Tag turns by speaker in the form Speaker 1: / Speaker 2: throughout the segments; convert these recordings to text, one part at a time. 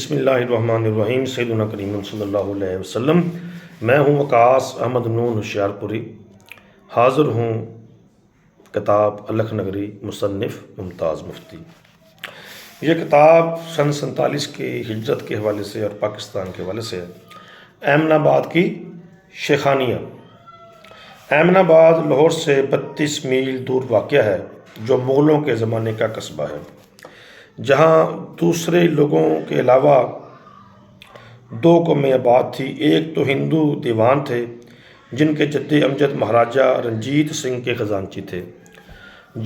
Speaker 1: بسم اللہ الرحمن الرحیم سیدنا کریم صلی اللہ علیہ وسلم۔ میں ہوں وقاص احمد نون ہوشیار پوری، حاضر ہوں کتاب الکھ نگری مصنف ممتاز مفتی۔ یہ کتاب سن 47 کی ہجرت کے حوالے سے اور پاکستان کے حوالے سے ہے۔ ایمن آباد کی شیخانیہ۔ ایمن آباد لاہور سے 32 میل دور واقع ہے، جو مغلوں کے زمانے کا قصبہ ہے، جہاں دوسرے لوگوں کے علاوہ 2 قومیں آباد تھی۔ ایک تو ہندو دیوان تھے، جن کے جد امجد مہاراجہ رنجیت سنگھ کے خزانچی تھے۔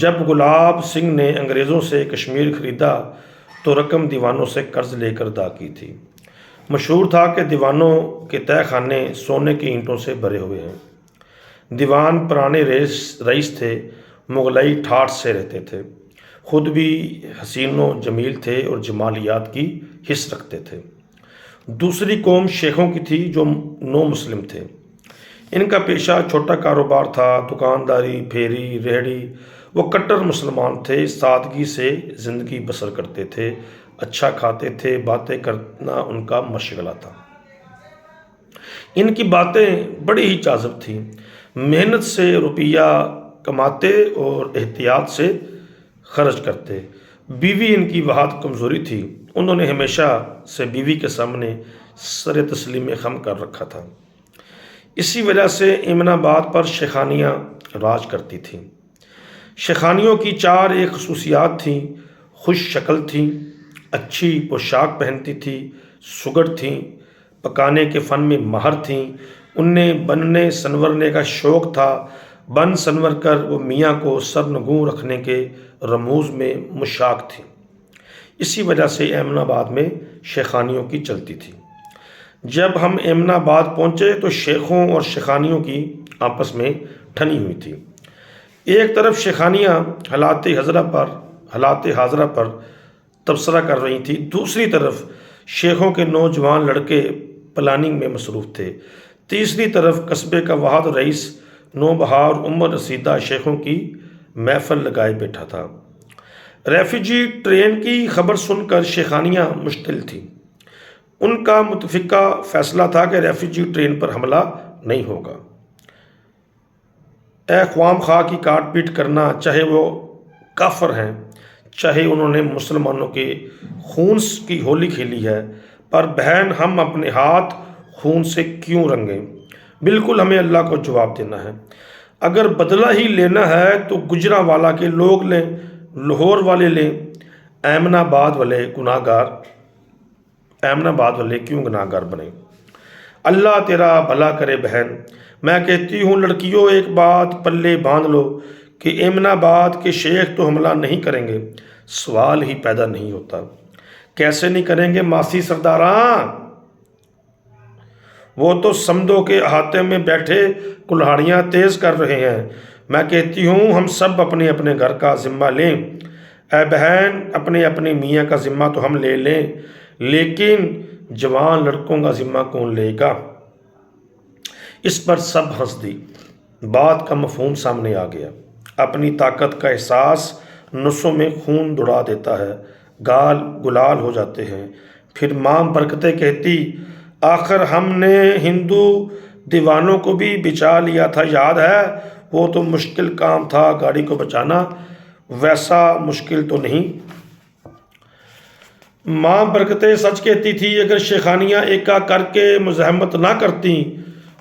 Speaker 1: جب گلاب سنگھ نے انگریزوں سے کشمیر خریدا تو رقم دیوانوں سے قرض لے کر ادا کی تھی۔ مشہور تھا کہ دیوانوں کے تہہ خانے سونے کی اینٹوں سے بھرے ہوئے ہیں۔ دیوان پرانے رئیس تھے، مغلئی ٹھاٹھ سے رہتے تھے، خود بھی حسین و جمیل تھے اور جمالیات کی حس رکھتے تھے۔ دوسری قوم شیخوں کی تھی، جو نو مسلم تھے۔ ان کا پیشہ چھوٹا کاروبار تھا، دکانداری، پھیری، ریہڑی۔ وہ کٹر مسلمان تھے، سادگی سے زندگی بسر کرتے تھے، اچھا کھاتے تھے، باتیں کرنا ان کا مشغلہ تھا۔ ان کی باتیں بڑی ہی جاذب تھیں، محنت سے روپیہ کماتے اور احتیاط سے خرچ کرتے۔ بیوی ان کی واحد کمزوری تھی، انہوں نے ہمیشہ سے بیوی کے سامنے سر تسلیم خم کر رکھا تھا۔ اسی وجہ سے ایمن آباد پر شیخانیاں راج کرتی تھیں۔ شیخانیوں کی 4 ایک خصوصیات تھیں: خوش شکل تھیں، اچھی پوشاک پہنتی تھیں، سگڑ تھیں، پکانے کے فن میں ماہر تھیں، انہیں بننے سنورنے کا شوق تھا، بن سنور کر وہ میاں کو سرنگوں رکھنے کے رموز میں مشاق تھیں۔ اسی وجہ سے ایمن آباد میں شیخانیوں کی چلتی تھی۔ جب ہم ایمن آباد پہنچے تو شیخوں اور شیخانیوں کی آپس میں ٹھنی ہوئی تھی۔ ایک طرف شیخانیاں حالات حاضرہ پر تبصرہ کر رہی تھیں، دوسری طرف شیخوں کے نوجوان لڑکے پلاننگ میں مصروف تھے، تیسری طرف قصبے کا واحد رئیس نوبہار عمر رسیدہ شیخوں کی محفل لگائے بیٹھا تھا۔ ریفیوجی ٹرین کی خبر سن کر شیخانیاں مشتعل تھیں۔ ان کا متفقہ فیصلہ تھا کہ ریفیوجی ٹرین پر حملہ نہیں ہوگا۔ خام خواہ کی کاٹ پیٹ کرنا، چاہے وہ کافر ہیں، چاہے انہوں نے مسلمانوں کے خون کی ہولی کھیلی ہے، پر بہن ہم اپنے ہاتھ خون سے کیوں رنگیں؟ بالکل ہمیں اللہ کو جواب دینا ہے۔ اگر بدلہ ہی لینا ہے تو گجرانوالہ کے لوگ لیں، لاہور والے لیں، ایمن آباد والے کیوں گناہ گار بنیں؟ اللہ تیرا بھلا کرے بہن۔ میں کہتی ہوں لڑکیوں، ایک بات پلے باندھ لو کہ ایمن آباد کے شیخ تو حملہ نہیں کریں گے۔ سوال ہی پیدا نہیں ہوتا، کیسے نہیں کریں گے ماسی سرداراں؟ وہ تو سمندوں کے احاطے میں بیٹھے کلہاڑیاں تیز کر رہے ہیں۔ میں کہتی ہوں ہم سب اپنے اپنے گھر کا ذمہ لیں۔ اے بہن، اپنے اپنے میاں کا ذمہ تو ہم لے لیں، لیکن جوان لڑکوں کا ذمہ کون لے گا؟ اس پر سب ہنس دی۔ بات کا مفہوم سامنے آ گیا۔ اپنی طاقت کا احساس نسوں میں خون دوڑا دیتا ہے، گال گلال ہو جاتے ہیں۔ پھر ماں برکتیں کہتی، آخر ہم نے ہندو دیوانوں کو بھی بچا لیا تھا، یاد ہے؟ وہ تو مشکل کام تھا، گاڑی کو بچانا ویسا مشکل تو نہیں۔ ماں برکتیں سچ کہتی تھی، اگر شیخانیاں ایکا کر کے مزاحمت نہ کرتی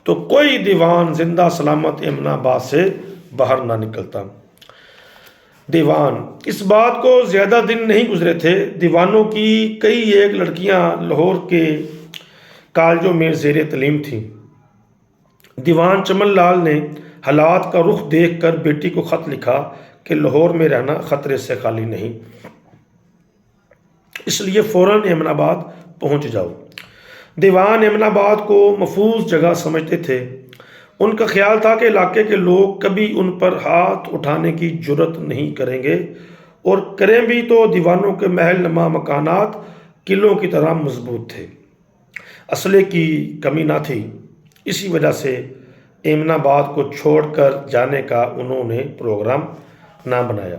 Speaker 1: تو کوئی دیوان زندہ سلامت ایمن آباد سے باہر نہ نکلتا۔ دیوان، اس بات کو زیادہ دن نہیں گزرے تھے، دیوانوں کی کئی ایک لڑکیاں لاہور کے کالجوں میں زیر تعلیم تھیں۔ دیوان چمن لال نے حالات کا رخ دیکھ کر بیٹی کو خط لکھا کہ لاہور میں رہنا خطرے سے خالی نہیں، اس لیے فوراً ایمن آباد پہنچ جاؤ۔ دیوان ایمن آباد کو محفوظ جگہ سمجھتے تھے۔ ان کا خیال تھا کہ علاقے کے لوگ کبھی ان پر ہاتھ اٹھانے کی جرت نہیں کریں گے، اور کریں بھی تو دیوانوں کے محل نما مکانات قلعوں کی طرح مضبوط تھے، اسلحے کی کمی نہ تھی۔ اسی وجہ سے ایمن آباد کو چھوڑ کر جانے کا انہوں نے پروگرام نہ بنایا۔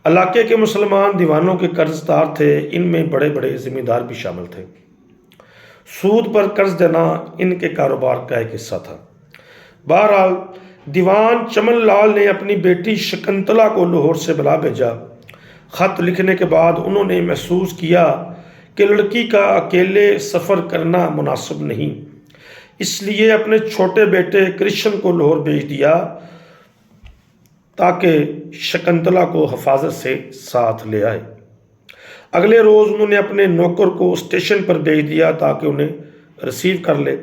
Speaker 1: علاقے کے مسلمان دیوانوں کے قرض دار تھے، ان میں بڑے بڑے ذمہ دار بھی شامل تھے۔ سود پر قرض دینا ان کے کاروبار کا ایک حصہ تھا۔ بہرحال دیوان چمن لال نے اپنی بیٹی شکنتلا کو لاہور سے بلا بھیجا۔ خط لکھنے کے بعد انہوں نے محسوس کیا کہ لڑکی کا اکیلے سفر کرنا مناسب نہیں، اس لیے اپنے چھوٹے بیٹے کرشن کو لاہور بھیج دیا تاکہ شکنتلا کو حفاظت سے ساتھ لے آئے۔ اگلے روز انہوں نے اپنے نوکر کو اسٹیشن پر بھیج دیا تاکہ انہیں ریسیو کر لے۔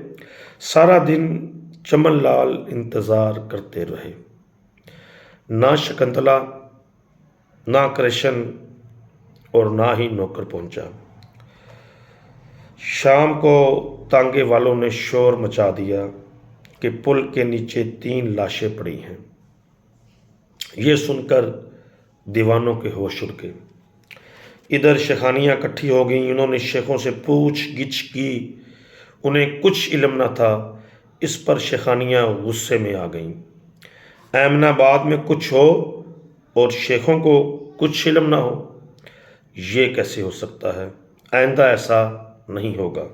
Speaker 1: سارا دن چمن لال انتظار کرتے رہے، نہ شکنتلا، نہ کرشن اور نہ ہی نوکر پہنچا۔ شام کو تانگے والوں نے شور مچا دیا کہ پل کے نیچے 3 لاشیں پڑی ہیں۔ یہ سن کر دیوانوں کے ہوش اڑ گئے۔ ادھر شیخانیاں اکٹھی ہو گئیں، انہوں نے شیخوں سے پوچھ گچھ کی، انہیں کچھ علم نہ تھا۔ اس پر شیخانیاں غصے میں آ گئیں۔ ایمن آباد میں کچھ ہو اور شیخوں کو کچھ علم نہ ہو، یہ کیسے ہو سکتا ہے؟ آئندہ ایسا نہیں ہوگا۔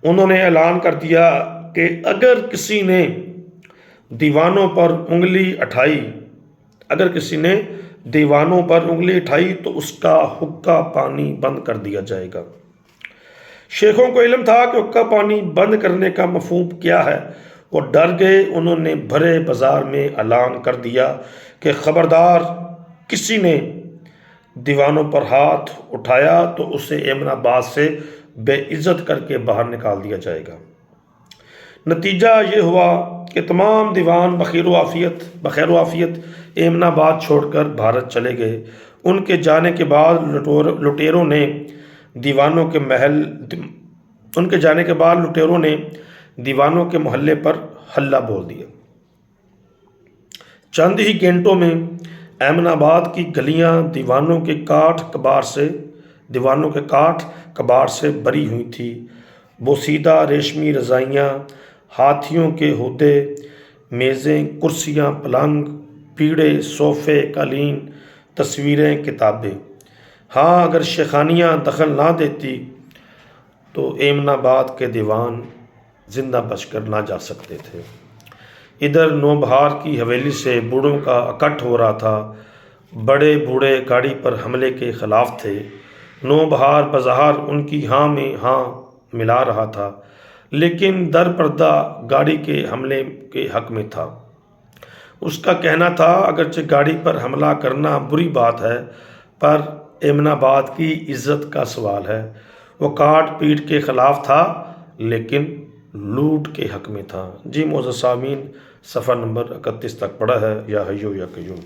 Speaker 1: انہوں نے اعلان کر دیا کہ اگر کسی نے دیوانوں پر انگلی اٹھائی تو اس کا حقہ پانی بند کر دیا جائے گا۔ شیخوں کو علم تھا کہ حقہ پانی بند کرنے کا مفہوم کیا ہے، وہ ڈر گئے۔ انہوں نے بھرے بازار میں اعلان کر دیا کہ خبردار، کسی نے دیوانوں پر ہاتھ اٹھایا تو اسے ایمن آباد سے بے عزت کر کے باہر نکال دیا جائے گا۔ نتیجہ یہ ہوا کہ تمام دیوان بخیر و عافیت ایمن آباد چھوڑ کر بھارت چلے گئے۔ ان کے جانے کے بعد لٹیروں نے دیوانوں کے محلے پر حلہ بول دیا۔ چند ہی گھنٹوں میں ایمن آباد کی گلیاں دیوانوں کے کاٹ کباڑ سے بری ہوئی تھی۔ بوسیدہ ریشمی رضائیاں، ہاتھیوں کے ہودے، میزیں، کرسیاں، پلنگ، پیڑے، صوفے، قالین، تصویریں، کتابیں۔ ہاں، اگر شیخانیاں دخل نہ دیتی تو ایمن آباد کے دیوان زندہ بچ کر نہ جا سکتے تھے۔ ادھر نوبہار کی حویلی سے بوڑھوں کا اکٹھ ہو رہا تھا۔ بڑے بوڑھے گاڑی پر حملے کے خلاف تھے۔ نوبہار بظاہر ان کی ہاں میں ہاں ملا رہا تھا، لیکن در پردہ گاڑی کے حملے کے حق میں تھا۔ اس کا کہنا تھا اگرچہ گاڑی پر حملہ کرنا بری بات ہے، پر ایمن آباد کی عزت کا سوال ہے۔ وہ کاٹ پیٹ کے خلاف تھا لیکن لوٹ کے حق میں تھا۔ جی معزز سامعین، صفحہ نمبر 31 تک پڑھا ہے۔ یا حیو یا قیوم۔